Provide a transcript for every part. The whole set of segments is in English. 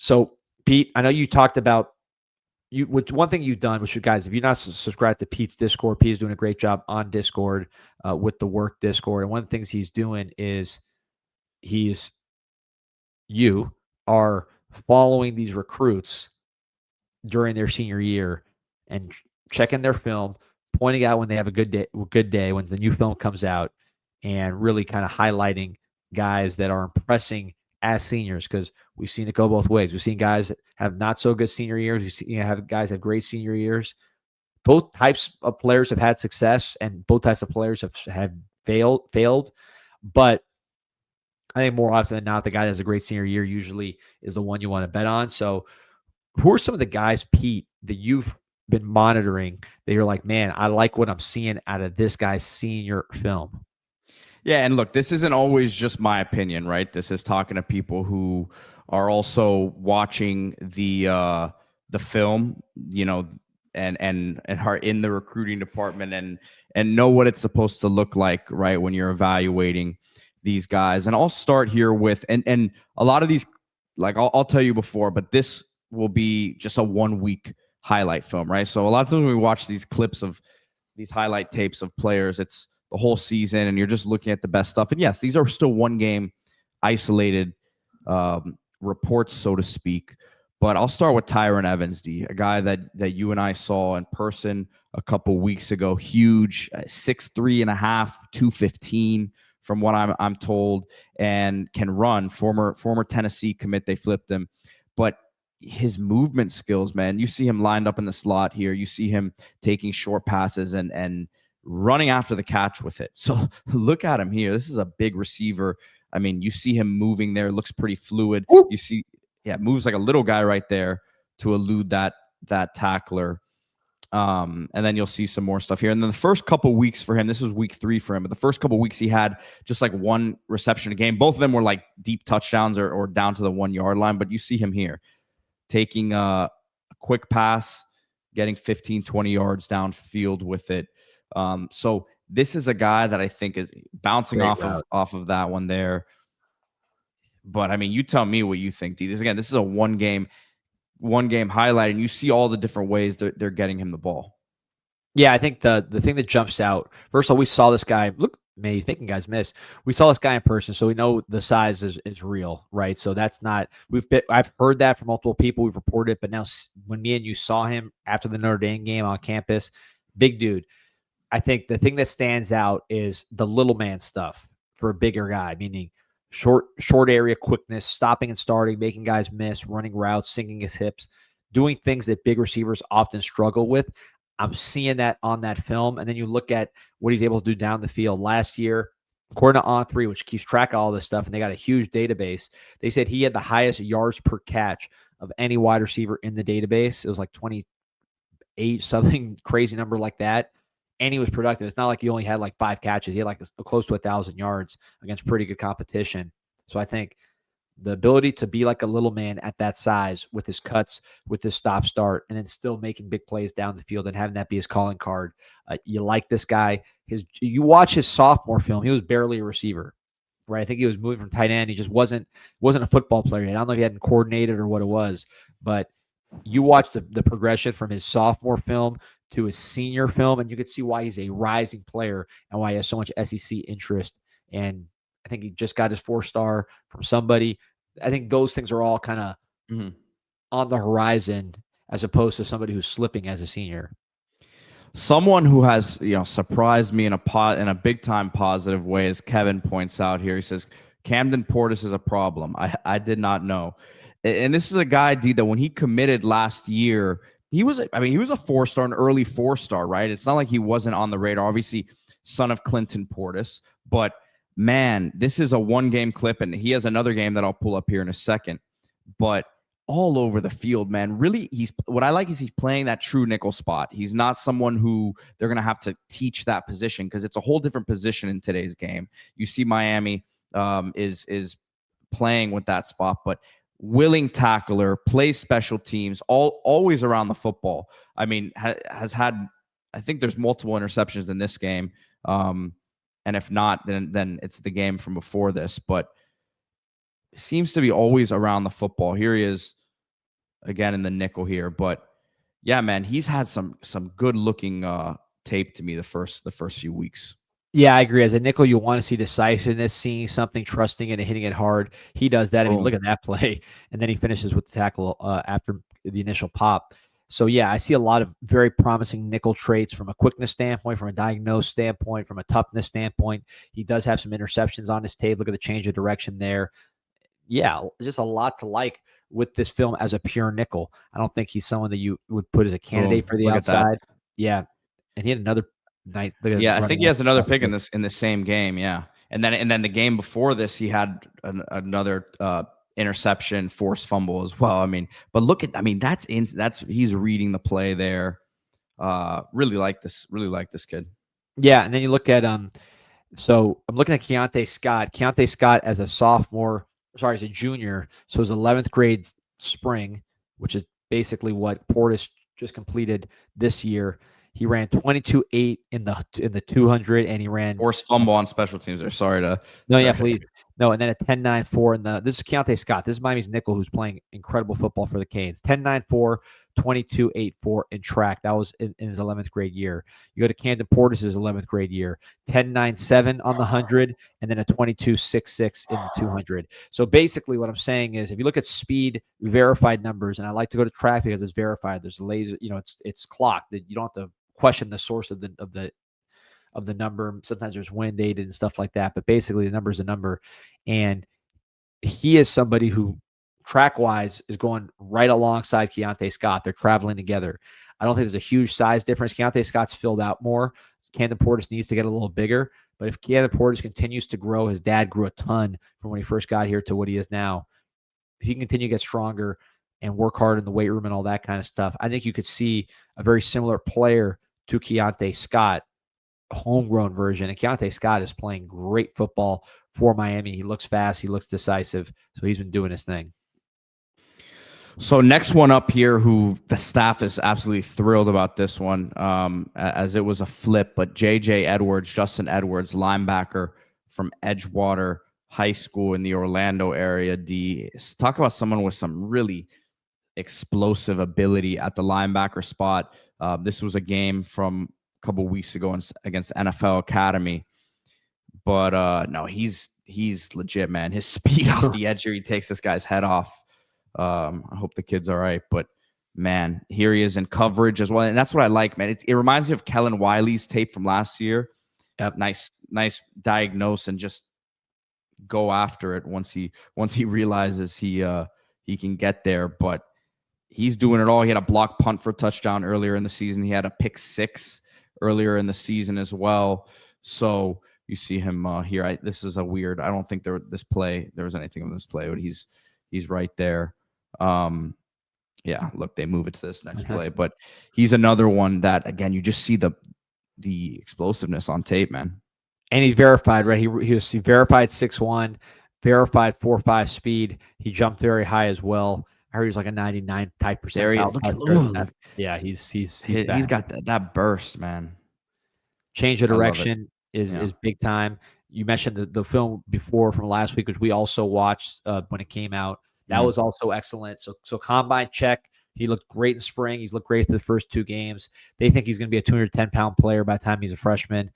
So, Pete, I know you talked about one thing you've done, which you guys, if you're not subscribed to Pete's Discord, Pete is doing a great job on Discord with the work Discord. And one of the things he's doing is you are following these recruits during their senior year and checking their film, pointing out when they have a good day when the new film comes out, and really kind of highlighting guys that are impressing as seniors, because we've seen it go both ways. We've seen guys that have not so good senior years. We've seen have guys have great senior years. Both types of players have had success, and both types of players have failed. But I think more often than not, the guy that has a great senior year usually is the one you want to bet on. So who are some of the guys, Pete, that you've been monitoring that you're like, man, I like what I'm seeing out of this guy's senior film? Yeah, and look, this isn't always just my opinion, right? This is talking to people who are also watching the film, and are in the recruiting department and know what it's supposed to look like, right, when you're evaluating these guys. And I'll start here with and a lot of these, like I'll tell you before, but this will be just a 1 week highlight film, right? So a lot of times when we watch these clips of these highlight tapes of players, it's the whole season and you're just looking at the best stuff. And yes, these are still one game isolated reports, so to speak. But I'll start with Tyron Evans, a guy that you and I saw in person a couple weeks ago. Huge, 6'3.5", 215 from what I'm told, and can run. Former Tennessee commit, they flipped him. But his movement skills, man, you see him lined up in the slot here. You see him taking short passes and running after the catch with it. So look at him here. This is a big receiver. I mean, you see him moving there. Looks pretty fluid. You see, moves like a little guy right there to elude that tackler. And then you'll see some more stuff here. And then the first couple weeks for him, this was week 3 for him, but the first couple weeks he had just like one reception a game. Both of them were like deep touchdowns or down to the 1 yard line. But you see him here taking a quick pass, getting 15, 20 yards downfield with it. So this is a guy that I think is bouncing off of that one there. But I mean, you tell me what you think, D. This is a one game highlight, and you see all the different ways they're getting him the ball. Yeah, I think the thing that jumps out, first of all, we saw this guy. Look, maybe thinking guys miss. We saw this guy in person, so we know the size is real, right? So that's not I've heard that from multiple people. We've reported it, but now when me and you saw him after the Notre Dame game on campus, big dude. I think the thing that stands out is the little man stuff for a bigger guy, meaning short area quickness, stopping and starting, making guys miss, running routes, sinking his hips, doing things that big receivers often struggle with. I'm seeing that on that film. And then you look at what he's able to do down the field. Last year, according to On3, which keeps track of all this stuff, and they got a huge database, they said he had the highest yards per catch of any wide receiver in the database. It was like 28, something crazy number like that. And he was productive. It's not like he only had like 5 catches. He had like close to 1,000 yards against pretty good competition. So I think the ability to be like a little man at that size with his cuts, with his stop start, and then still making big plays down the field and having that be his calling card. You like this guy. You watch his sophomore film. He was barely a receiver, right? I think he was moving from tight end. He just wasn't a football player yet. I don't know if he hadn't coordinated or what it was, but you watch the progression from his sophomore film to his senior film, and you could see why he's a rising player and why he has so much SEC interest. And I think he just got his 4-star from somebody. I think those things are all kind of on the horizon as opposed to somebody who's slipping as a senior. Someone who has surprised me in a big time positive way, as Kevin points out here. He says Camden Portis is a problem. I did not know. And this is a guy, D, that when he committed last year, he was a 4-star, an early 4-star, right? It's not like he wasn't on the radar. Obviously, son of Clinton Portis. But, man, this is a one-game clip, and he has another game that I'll pull up here in a second. But all over the field, man. Really, what I like is he's playing that true nickel spot. He's not someone who they're going to have to teach that position because it's a whole different position in today's game. You see Miami is playing with that spot, but willing tackler, plays special teams, always around the football. I mean, has had, I think there's multiple interceptions in this game. And if not, then it's the game from before this, but seems to be always around the football. Here he is again in the nickel here. But yeah, man, he's had some good looking tape to me the first few weeks. Yeah, I agree. As a nickel, you want to see decisiveness, seeing something, trusting it, and hitting it hard. He does that. I mean, look Boom. at that play, and then he finishes with the tackle after the initial pop. So yeah, I see a lot of very promising nickel traits from a quickness standpoint, from a diagnose standpoint, from a toughness standpoint. He does have some interceptions on his tape. Look at the change of direction there. Yeah, just a lot to like with this film as a pure nickel. I don't think he's someone that you would put as a candidate Boom. for the Look at that. outside. Yeah, and he had another nice. Look at Yeah, I running think he has another off pick the in the same game. Yeah, and then the game before this, he had another interception, forced fumble as well. I mean, but look at, I mean, that's he's reading the play there. Really like this. Really like this kid. Yeah, and then you look at so I'm looking at Keontae Scott. Keontae Scott as a sophomore, sorry, as a junior, so his 11th grade spring, which is basically what Portis just completed this year. He ran 22.8 in the 200, and he ran Forced fumble on special teams. There. Sorry to. no, yeah, Sorry to, please. No, and then a 10.94 in the this is Keontae Scott. This is Miami's nickel who's playing incredible football for the Canes. 10.94, 22.84 in track. That was in his 11th grade year. You go to Camden Portis' 11th grade year. 10.97 on the 100, and then a 22.66 in the 200. So basically what I'm saying is if you look at speed verified numbers, and I like to go to track because it's verified. There's a laser, it's clocked. That you don't have to question the source of the number. Sometimes there's wind aided and stuff like that, but basically the number is a number. And he is somebody who track wise is going right alongside Keontae Scott. They're traveling together. I don't think there's a huge size difference. Keontae Scott's filled out more. Camden Portis needs to get a little bigger. But if Camden Portis continues to grow, his dad grew a ton from when he first got here to what he is now. If he can continue to get stronger and work hard in the weight room and all that kind of stuff, I think you could see a very similar player to Keontae Scott, homegrown version. And Keontae Scott is playing great football for Miami. He looks fast. He looks decisive. So he's been doing his thing. So next one up here, who the staff is absolutely thrilled about this one, as it was a flip, but J.J. Edwards, Justin Edwards, linebacker from Edgewater High School in the Orlando area. Talk about someone with some really explosive ability at the linebacker spot. This was a game from a couple weeks ago against NFL Academy. But no, he's legit, man. His speed off the edge here, he takes this guy's head off. I hope the kid's all right, but man, here he is in coverage as well, and that's what I like, man. It reminds me of Kellen Wiley's tape from last year. Yep. Nice diagnose and just go after it once he realizes he can get there. But he's doing it all. He had a block punt for a touchdown earlier in the season. He had a pick 6 earlier in the season as well. So you see him here. This is a weird. I don't think there was anything on this play, but he's right there. Yeah, look, they move it to this next play, but he's another one that, again, you just see the explosiveness on tape, man. And he's verified, right? He verified 6'1", verified 4.5 speed. He jumped very high as well. I heard he was like a 99 type percentile. Yeah, he's fast. He's got that burst, man. Change of direction is big time. You mentioned the film before from last week, which we also watched when it came out. That was also excellent. So combine check. He looked great in spring. He's looked great for the first 2 games. They think he's going to be a 210-pound player by the time he's a freshman.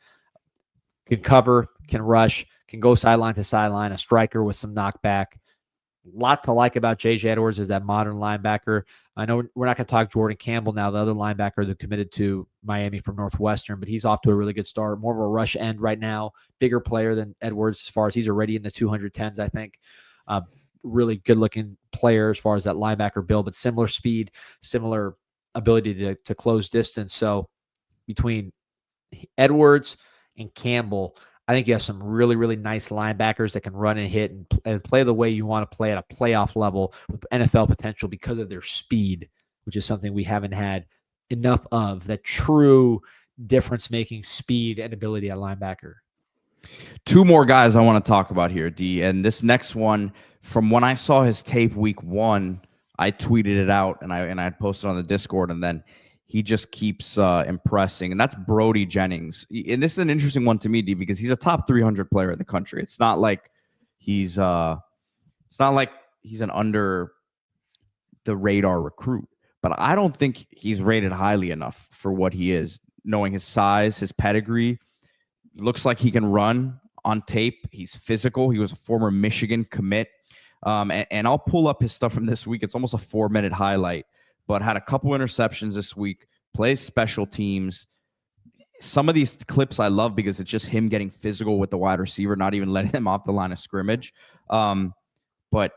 Can cover, can rush, can go sideline to sideline, a striker with some knockback. A lot to like about J.J. Edwards is that modern linebacker. I know we're not going to talk Jordan Campbell now, the other linebacker that committed to Miami from Northwestern, but he's off to a really good start. More of a rush end right now. Bigger player than Edwards as far as he's already in the 210s, I think. Really good-looking player as far as that linebacker build, but similar speed, similar ability to close distance. So between Edwards and Campbell, I think you have some really, really nice linebackers that can run and hit and play the way you want to play at a playoff level with NFL potential because of their speed, which is something we haven't had enough of, that true difference-making speed and ability at linebacker. 2 more guys I want to talk about here, D. And this next one, from when I saw his tape week 1, I tweeted it out and I posted on the Discord, and then he just keeps impressing. And that's Brody Jennings. And this is an interesting one to me, D, because he's a top 300 player in the country. It's not like he's an under the radar recruit, but I don't think he's rated highly enough for what he is, knowing his size, his pedigree. Looks like he can run on tape. He's physical. He was a former Michigan commit. And I'll pull up his stuff from this week. It's almost a 4-minute highlight, but had a couple interceptions this week, plays special teams. Some of these clips I love because it's just him getting physical with the wide receiver, not even letting him off the line of scrimmage. But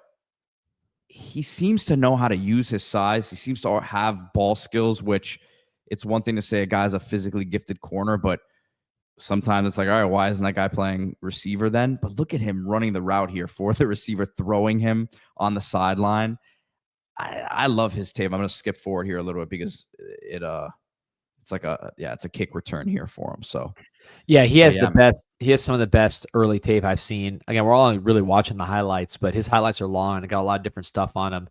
he seems to know how to use his size. He seems to have ball skills, which it's one thing to say a guy's a physically gifted corner, but sometimes it's like, all right, why isn't that guy playing receiver then? But look at him running the route here for the receiver, throwing him on the sideline. I love his tape. I'm going to skip forward here a little bit because it's like it's a kick return here for him. So yeah, he has the best. He has some of the best early tape I've seen. Again, we're all really watching the highlights, but his highlights are long and got a lot of different stuff on them.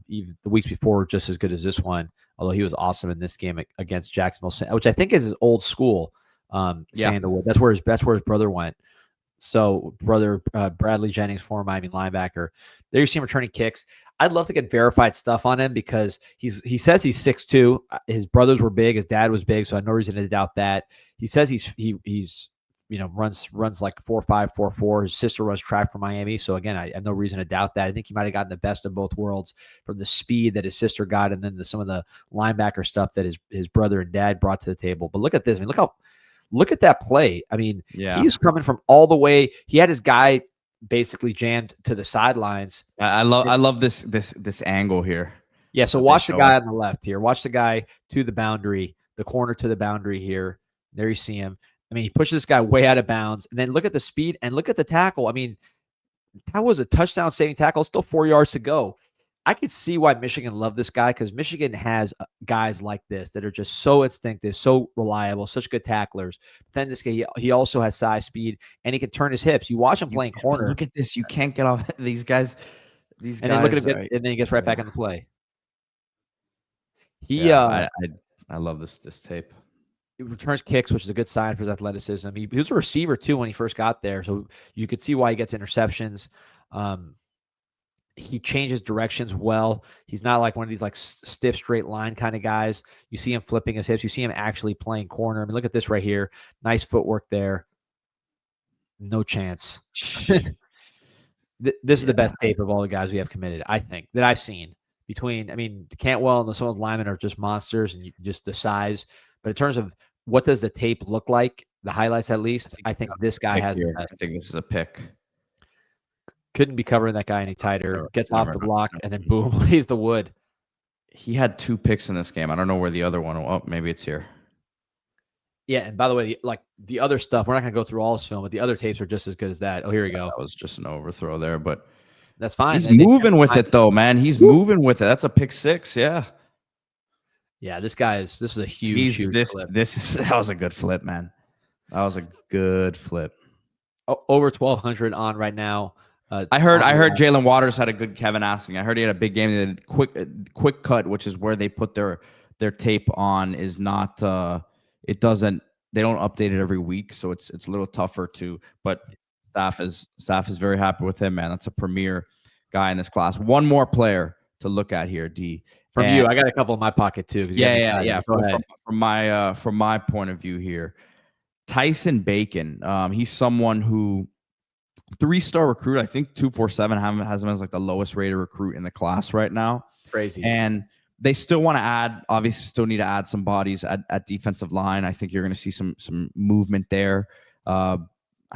Even the weeks before were just as good as this one, although he was awesome in this game against Jacksonville, which I think is his old school. Sandalwood. That's where his brother went. So brother Bradley Jennings, former Miami linebacker. There you see him returning kicks. I'd love to get verified stuff on him because he says he's 6'2". His brothers were big, his dad was big, so I have no reason to doubt that. He says he's runs like 4.5, 4.4. His sister runs track for Miami, so again, I have no reason to doubt that. I think he might have gotten the best of both worlds from the speed that his sister got, and then some of the linebacker stuff that his brother and dad brought to the table. But look at this. I mean, look at that play. I mean, he's coming from all the way. He had his guy basically jammed to the sidelines. I love this angle here. Yeah, so watch the guy on the left here. Watch the guy to the boundary, the corner to the boundary here. There you see him. I mean, he pushes this guy way out of bounds. And then look at the speed and look at the tackle. I mean, that was a touchdown saving tackle. Still 4 yards to go. I could see why Michigan loved this guy because Michigan has guys like this that are just so instinctive, so reliable, such good tacklers. But then this guy, he also has size, speed, and he can turn his hips. You watch him playing corner. Look at this. You can't get off these guys. And then look at him, and then he gets right back in the play. I love this tape. He returns kicks, which is a good sign for his athleticism. He was a receiver too when he first got there, so you could see why he gets interceptions. He changes directions well. He's not like one of these like stiff straight line kind of guys. You see him flipping his hips. You see him actually playing corner. I mean, look at this right here. Nice footwork there. No chance. This is the best tape of all the guys we have committed, I think, that I've seen. Cantwell and some of the linemen are just monsters and just the size. But in terms of what does the tape look like, the highlights at least, I think this guy has the best. I think this is a pick. Couldn't be covering that guy any tighter. Gets off the block, and then boom, lays the wood. He had 2 picks in this game. I don't know where the other one. Oh, maybe it's here. Yeah, and by the way, like the other stuff, we're not going to go through all this film, but the other tapes are just as good as that. Oh, here we go. That was just an overthrow there, but that's fine. He's moving with it, though, man. He's moving with it. That's a pick 6, yeah. Yeah, this was a huge flip. That was a good flip, man. That was a good flip. Over 1,200 on right now. I heard Jalen Waters had a good Kevin asking. I heard he had a big game. They did quick cut, which is where they put their tape on, is not they don't update it every week, so it's a little tougher to, but staff is very happy with him, man. That's a premier guy in this class. One more player to look at here, D. From you, I got a couple in my pocket too. Yeah. From my point of view here, Tyson Bacon. He's someone who 3-star recruit. I think 247 has him as like the lowest rated recruit in the class right now. Crazy. And they still want to add. Obviously, still need to add some bodies at defensive line. I think you're going to see some movement there. I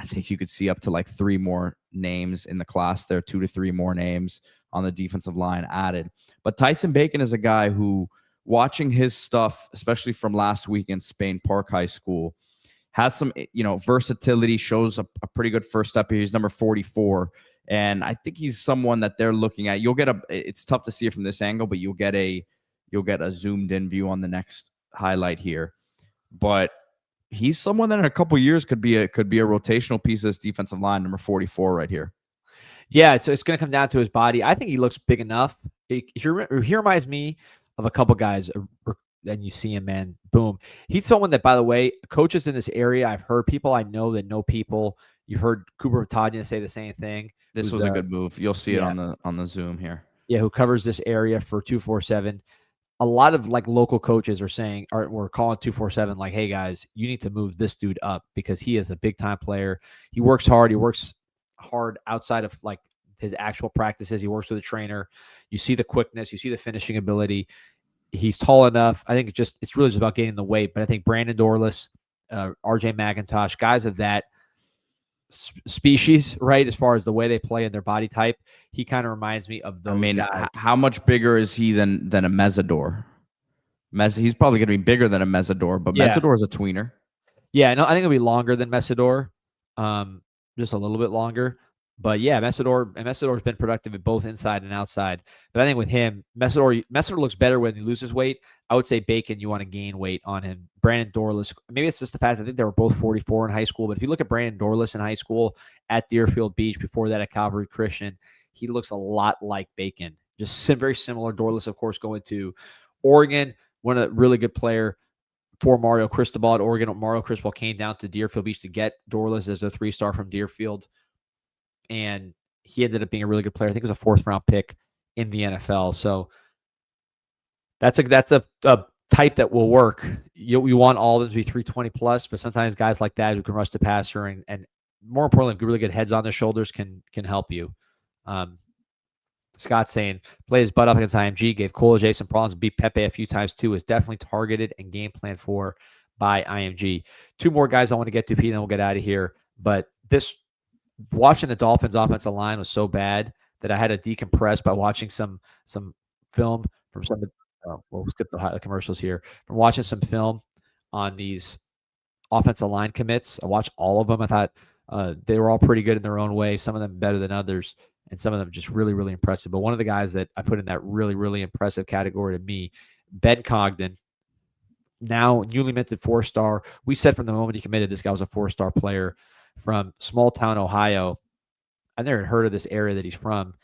think you could see up to like 3 more names in the class there, 2 to 3 more names on the defensive line added. But Tyson Bacon is a guy who, watching his stuff, especially from last week in Spain Park High School, has some, versatility, shows a pretty good first step here. He's number 44. And I think he's someone that they're looking at. It's tough to see it from this angle, but you'll get a zoomed in view on the next highlight here. But he's someone that in a couple of years could be a rotational piece of this defensive line, number 44 right here. Yeah, so it's going to come down to his body. I think he looks big enough. He reminds me of a couple guys, and you see him, man, boom. He's someone that, by the way, coaches in this area, I've heard people I know that know people. You've heard Cooper Tadina say the same thing. This was a good move. You'll see it on the Zoom here. Yeah, who covers this area for 247. A lot of like local coaches are saying, we're calling 247 like, hey guys, you need to move this dude up because he is a big time player. He works hard. He works hard outside of like his actual practices. He works with a trainer. You see the quickness, you see the finishing ability. He's tall enough. I think it's really just about gaining the weight. But I think Brandon Dorless, RJ McIntosh, guys of that species, right? As far as the way they play and their body type, he kind of reminds me of those guys. How much bigger is he than a Mesidor? He's probably going to be bigger than a Mesidor, but Mesidor is a tweener. Yeah, no, I think it'll be longer than Mesidor, just a little bit longer. But yeah, Mesidor's been productive at both inside and outside. But I think with him, Mesidor looks better when he loses weight. I would say Bacon, you want to gain weight on him. Brandon Dorless, maybe it's just the fact that I think they were both 44 in high school. But if you look at Brandon Dorless in high school at Deerfield Beach, before that at Calvary Christian, he looks a lot like Bacon. Just very similar. Dorless, of course, going to Oregon, one a really good player for Mario Cristobal at Oregon. Mario Cristobal came down to Deerfield Beach to get Dorless as a 3-star from Deerfield. And he ended up being a really good player. I think it was a 4th-round pick in the NFL. So that's a type that will work. You want all of them to be 320 plus, but sometimes guys like that who can rush the passer and more importantly, really good heads on their shoulders can help you. Scott's saying, played his butt off against IMG, gave Cole Jason problems, beat Pepe a few times too, is definitely targeted and game planned for by IMG. 2 more guys I want to get to, Pete, and then we'll get out of here. But watching the Dolphins offensive line was so bad that I had to decompress by watching some film from some of we'll skip the commercials here. From watching some film on these offensive line commits. I watched all of them. I thought they were all pretty good in their own way, some of them better than others, and some of them just really, really impressive. But one of the guys that I put in that really, really impressive category to me, Ben Cogden, now newly minted 4-star. We said from the moment he committed, this guy was a 4-star player from small town Ohio. I never heard of this area that he's from.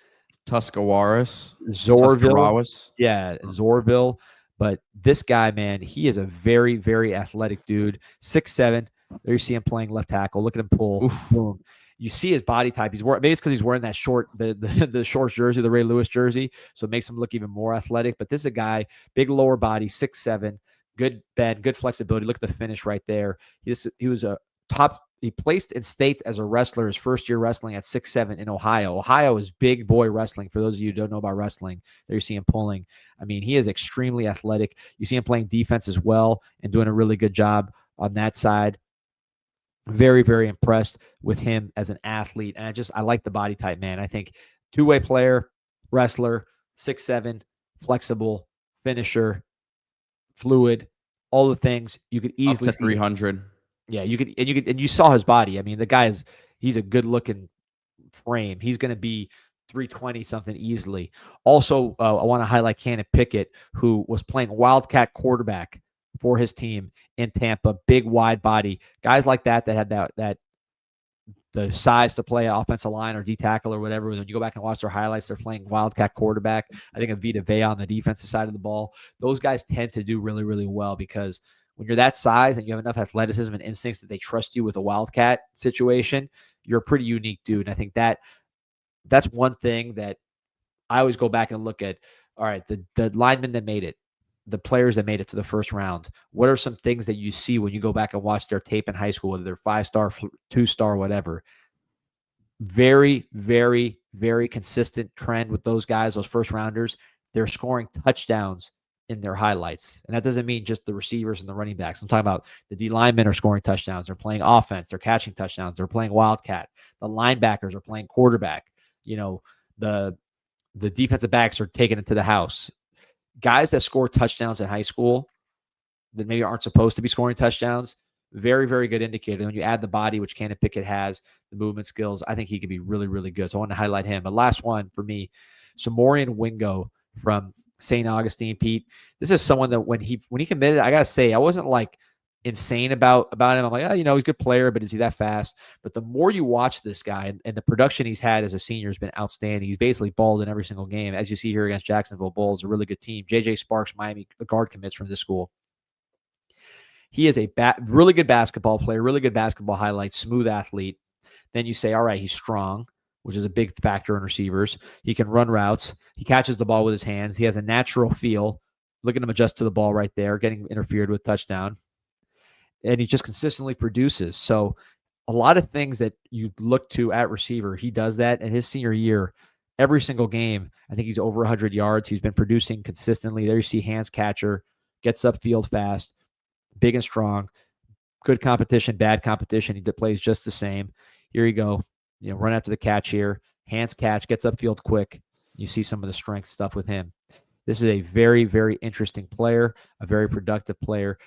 Tuscarawas. Zorville. Yeah, Zorville. But this guy, man, he is a very, very athletic dude. 6'7". There you see him playing left tackle. Look at him pull. Boom. You see his body type. Maybe it's because he's wearing that the shorts jersey, the Ray Lewis jersey, so it makes him look even more athletic. But this is a guy, big lower body, 6'7", good bend, good flexibility. Look at the finish right there. He was a top. He placed in states as a wrestler his first year wrestling at 6'7" in Ohio. Ohio is big boy wrestling. For those of you who don't know about wrestling, there you see him pulling. I mean, he is extremely athletic. You see him playing defense as well and doing a really good job on that side. Very, very impressed with him as an athlete. And I like the body type, man. I think 2-way player, wrestler, 6'7", flexible, finisher, fluid, all the things you could easily up to 300. Yeah, you saw his body. I mean, the guy he's a good looking frame. He's going to be 320 something easily. Also, I want to highlight Cannon Pickett, who was playing Wildcat quarterback for his team in Tampa. Big, wide body. Guys like that had that the size to play offensive line or D tackle or whatever. When you go back and watch their highlights, they're playing Wildcat quarterback. I think of Vita Vea on the defensive side of the ball. Those guys tend to do really, really well because when you're that size and you have enough athleticism and instincts that they trust you with a Wildcat situation, you're a pretty unique dude. And I think that's one thing that I always go back and look at. All right, the linemen that made it, the players that made it to the first round, what are some things that you see when you go back and watch their tape in high school, whether they're 5-star, 2-star, whatever? Very, very, very consistent trend with those guys, those first rounders. They're scoring touchdowns in their highlights. And that doesn't mean just the receivers and the running backs. I'm talking about the D linemen are scoring touchdowns. They're playing offense. They're catching touchdowns. They're playing Wildcat. The linebackers are playing quarterback. You know, the defensive backs are taking it to the house. Guys that score touchdowns in high school that maybe aren't supposed to be scoring touchdowns, very, very good indicator. When you add the body, which Cannon Pickett has, the movement skills, I think he could be really, really good. So I want to highlight him. But last one for me, Samorian Wingo from St. Augustine, Pete. This is someone that when he committed, I gotta say, I wasn't like insane about him. I'm like, he's a good player, but is he that fast? But the more you watch this guy and the production he's had as a senior has been outstanding. He's basically balled in every single game, as you see here against Jacksonville Bulls, a really good team. JJ Sparks, Miami, the guard commits from this school. He is a really good basketball player, really good basketball highlight, smooth athlete. Then you say, all right, he's strong. which is a big factor in receivers. He can run routes. He catches the ball with his hands. He has a natural feel. Look at him adjust to the ball right there, getting interfered with, touchdown. And he just consistently produces. So a lot of things that you look to at receiver, he does that. In his senior year, every single game, I think he's over 100 yards. He's been producing consistently. There you see hands catcher, gets upfield fast, big and strong, good competition, bad competition. He plays just the same. Here you go. Run after the catch here. Hands catch, gets upfield quick. You see some of the strength stuff with him. This is a very, very interesting player, a very productive player.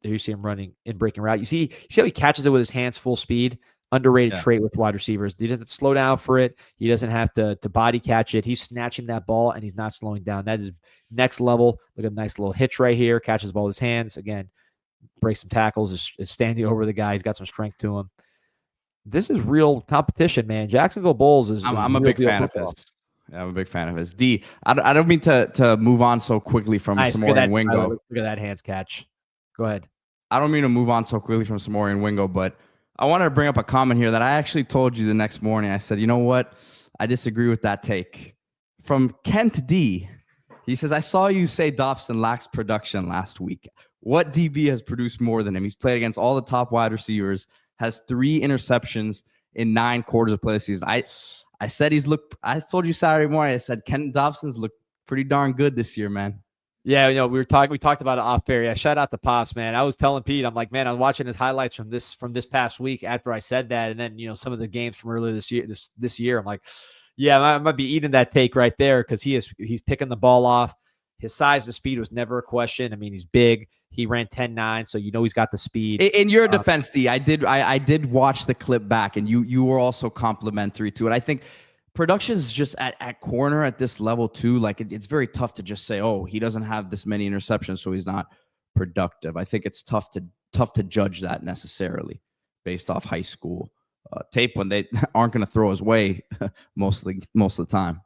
There you see him running in breaking route. You see how he catches it with his hands full speed. Underrated trait with wide receivers. He doesn't slow down for it. He doesn't have to body catch it. He's snatching that ball and he's not slowing down. That is next level. Look at a nice little hitch right here. Catches the ball with his hands. Again, breaks some tackles, is standing over the guy. He's got some strength to him. This is real competition, man. Jacksonville Bulls is. I'm a big fan of his. Yeah, I'm a big fan of his. I don't mean to move on so quickly from Samori and Wingo. Look at that hands catch. Go ahead. I don't mean to move on so quickly from Samori and Wingo, but I wanted to bring up a comment here that I actually told you the next morning. I said, you know what? I disagree with that take. From Kent D. He says, I saw you say Dobson lacks production last week. What DB has produced more than him? He's played against all the top wide receivers, has 3 interceptions in 9 quarters of play this season. I said I told you Saturday morning, I said Ken Dobson's looked pretty darn good this year, man. Yeah, we talked about it off air. Yeah, shout out to Pops, man. I was telling Pete, I'm like, man, I was watching his highlights from this past week after I said that, and then some of the games from earlier this year. I'm like, yeah, I might be eating that take right there because he's picking the ball off. His size and speed was never a question. I mean, he's big. He ran 10.9, so he's got the speed. In your defense, D, I did watch the clip back, and you were also complimentary to it. I think production is just at corner at this level too. Like it's very tough to just say, oh, he doesn't have this many interceptions, so he's not productive. I think it's tough to judge that necessarily based off high school tape when they aren't going to throw his way most of the time.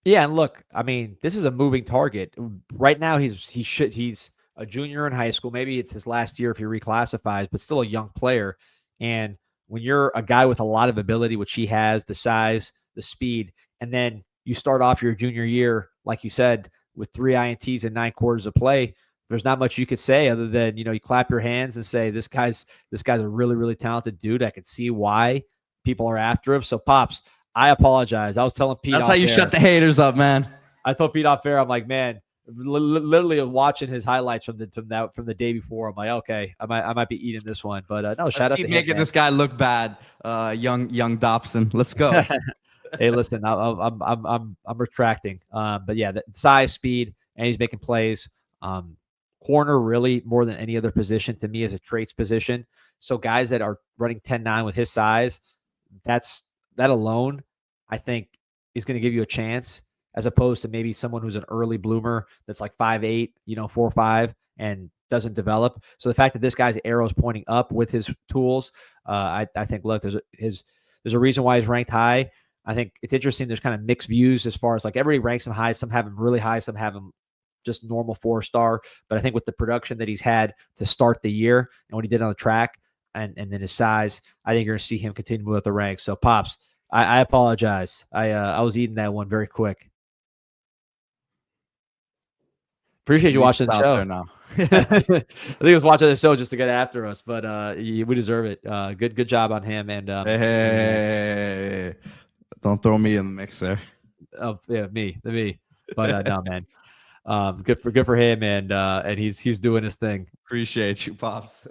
Yeah, and look, I mean, this is a moving target. Right now, he's a junior in high school. Maybe it's his last year if he reclassifies, but still a young player. And when you're a guy with a lot of ability, which he has, the size, the speed, and then you start off your junior year, like you said, with 3 INTs and 9 quarters of play, there's not much you could say other than, you clap your hands and say, this guy's a really, really talented dude. I could see why people are after him. So, Pops, I apologize. I was telling Pete. That's how you shut the haters up, man. I told Pete off air. I'm like, man, literally watching his highlights from the day before. I'm like, okay, I might be eating this one, but no. Shout out to him, making this guy look bad, young Dobson. Let's go. Hey, listen, I'm retracting. But yeah, the size, speed, and he's making plays. Corner really more than any other position to me is a traits position. So guys that are running 10.9 with his size, that alone, I think, is going to give you a chance, as opposed to maybe someone who's an early bloomer that's like 5'8", 4'5", and doesn't develop. So the fact that this guy's arrow is pointing up with his tools, I think, look, there's a reason why he's ranked high. I think it's interesting. There's kind of mixed views as far as like everybody ranks him high. Some have him really high. Some have him just normal 4-star. But I think with the production that he's had to start the year and what he did on the track and then his size, I think you're going to see him continue to move up the ranks. So, Pops, I apologize. I was eating that one very quick. Appreciate you watching the show. Now. I think he was watching the show just to get after us, but we deserve it. Good job on him. And hey, don't throw me in the mix there. Oh yeah, me. But no, man. Good for him, and he's doing his thing. Appreciate you, Pops.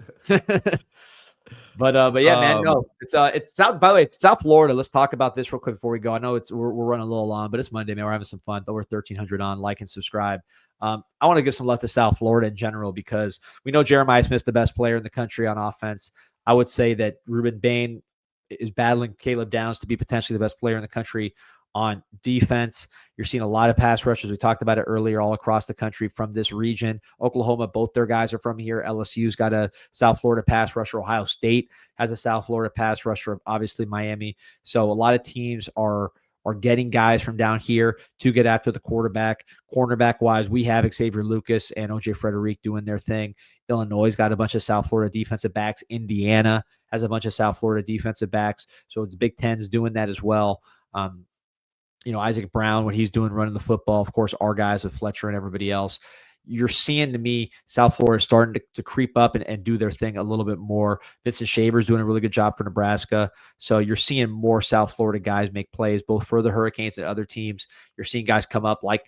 But yeah, man. No, it's South. By the way, it's South Florida. Let's talk about this real quick before we go. I know we're running a little long, but it's Monday, man. We're having some fun. Over 1,300 on. Like and subscribe. I want to give some love to South Florida in general because we know Jeremiah Smith's the best player in the country on offense. I would say that Ruben Bain is battling Caleb Downs to be potentially the best player in the country on defense. You're seeing a lot of pass rushers. We talked about it earlier all across the country from this region. Oklahoma, both their guys are from here. LSU's got a South Florida pass rusher. Ohio State has a South Florida pass rusher, obviously Miami. So a lot of teams are getting guys from down here to get after the quarterback. Cornerback-wise, we have Xavier Lucas and O.J. Frederick doing their thing. Illinois got a bunch of South Florida defensive backs. Indiana has a bunch of South Florida defensive backs. So the Big Ten's doing that as well. Isaac Brown, what he's doing running the football, of course, our guys with Fletcher and everybody else. You're seeing, to me, South Florida starting to creep up and do their thing a little bit more. Vincent Shaver's doing a really good job for Nebraska. So you're seeing more South Florida guys make plays, both for the Hurricanes and other teams. You're seeing guys come up like,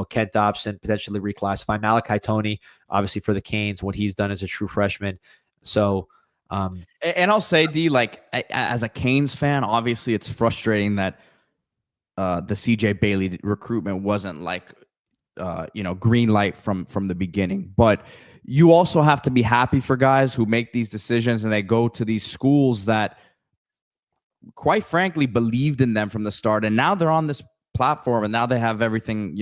Kent Dobson, potentially reclassify. Malachi Toney, obviously for the Canes, what he's done as a true freshman. So, and I'll say, D, like, as a Canes fan, obviously it's frustrating that the CJ Bailey recruitment wasn't like, green light from the beginning. But you also have to be happy for guys who make these decisions and they go to these schools that, quite frankly, believed in them from the start. And now they're on this platform and now they have everything,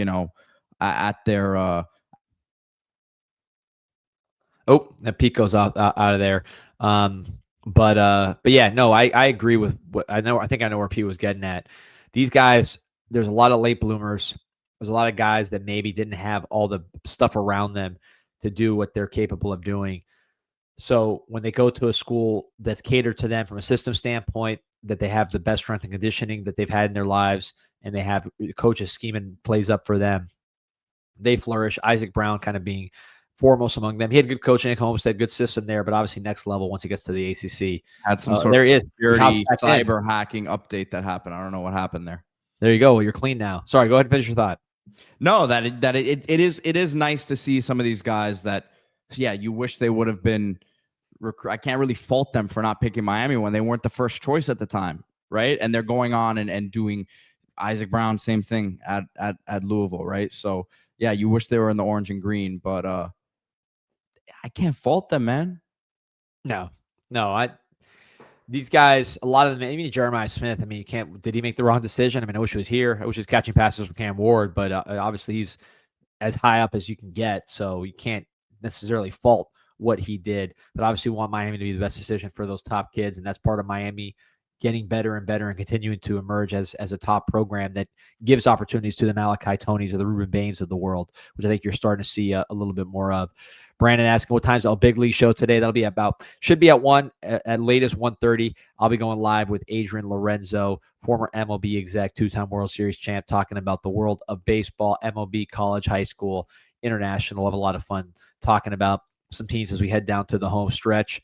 at their. That Pico's out of there. But yeah, no, I agree with what I know. I think I know where P was getting at. These guys, there's a lot of late bloomers. There's a lot of guys that maybe didn't have all the stuff around them to do what they're capable of doing. So when they go to a school that's catered to them from a system standpoint, that they have the best strength and conditioning that they've had in their lives, and they have coaches scheming plays up for them, they flourish. Isaac Brown kind of being foremost among them. He had good coaching at Homestead, good system there, but obviously next level once he gets to the ACC. Had some sort of security cyber hacking update that happened. I don't know what happened there. There you go. You're clean now. Sorry, go ahead and finish your thought. No, it is nice to see some of these guys that, yeah, you wish they would have been. I can't really fault them for not picking Miami when they weren't the first choice at the time, right? And they're going on and doing Isaac Brown, same thing at Louisville, right? So yeah, you wish they were in the orange and green, but I can't fault them, man. No, these guys, a lot of them, even Jeremiah Smith, I mean, did he make the wrong decision? I mean, I wish he was here. I wish he was catching passes from Cam Ward, but obviously he's as high up as you can get, so you can't necessarily fault what he did. But obviously we want Miami to be the best decision for those top kids, and that's part of Miami getting better and better and continuing to emerge as a top program that gives opportunities to the Malachi Toneys or the Ruben Baines of the world, which I think you're starting to see a little bit more of. Brandon asking what time's the Big League show today. That'll be should be at 1, at latest 1:30. I'll be going live with Adrian Lorenzo, former MLB exec, 2-time World Series champ, talking about the world of baseball, MLB, college, high school, international. We'll have a lot of fun talking about some teams as we head down to the home stretch.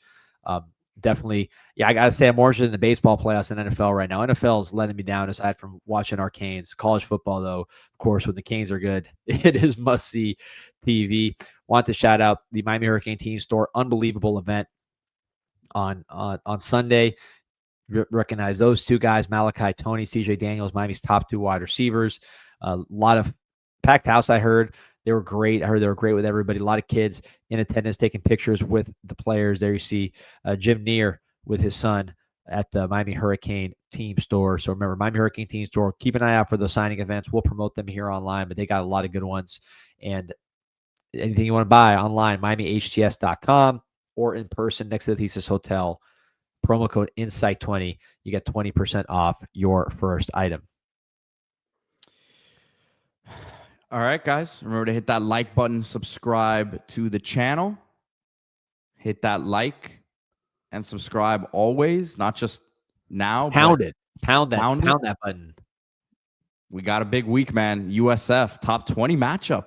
Definitely, yeah, I got to say I'm more interested in the baseball playoffs than NFL right now. NFL is letting me down aside from watching our Canes. College football, though, of course, when the Canes are good, it is must-see TV. Want to shout out the Miami Hurricane Team Store. Unbelievable event on Sunday. Recognize those two guys, Malachi Toney, CJ Daniels, Miami's top 2 wide receivers. A lot of packed house, I heard. They were great. I heard they were great with everybody. A lot of kids in attendance taking pictures with the players. There you see Jim Neer with his son at the Miami Hurricane Team Store. So remember, Miami Hurricane Team Store. Keep an eye out for those signing events. We'll promote them here online, but they got a lot of good ones. And anything you want to buy online, MiamiHTS.com or in person next to the Thesis Hotel. Promo code INSIGHT20. You get 20% off your first item. All right, guys. Remember to hit that like button, subscribe to the channel. Hit that like and subscribe always, not just now. Pound it. Pound that button. We got a big week, man. USF top 20 matchup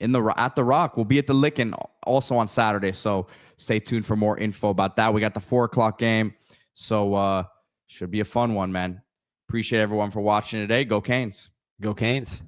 at the Rock. We'll be at the Lickin' also on Saturday, so stay tuned for more info about that. We got the 4:00 game, so should be a fun one, man. Appreciate everyone for watching today. Go Canes. Go Canes.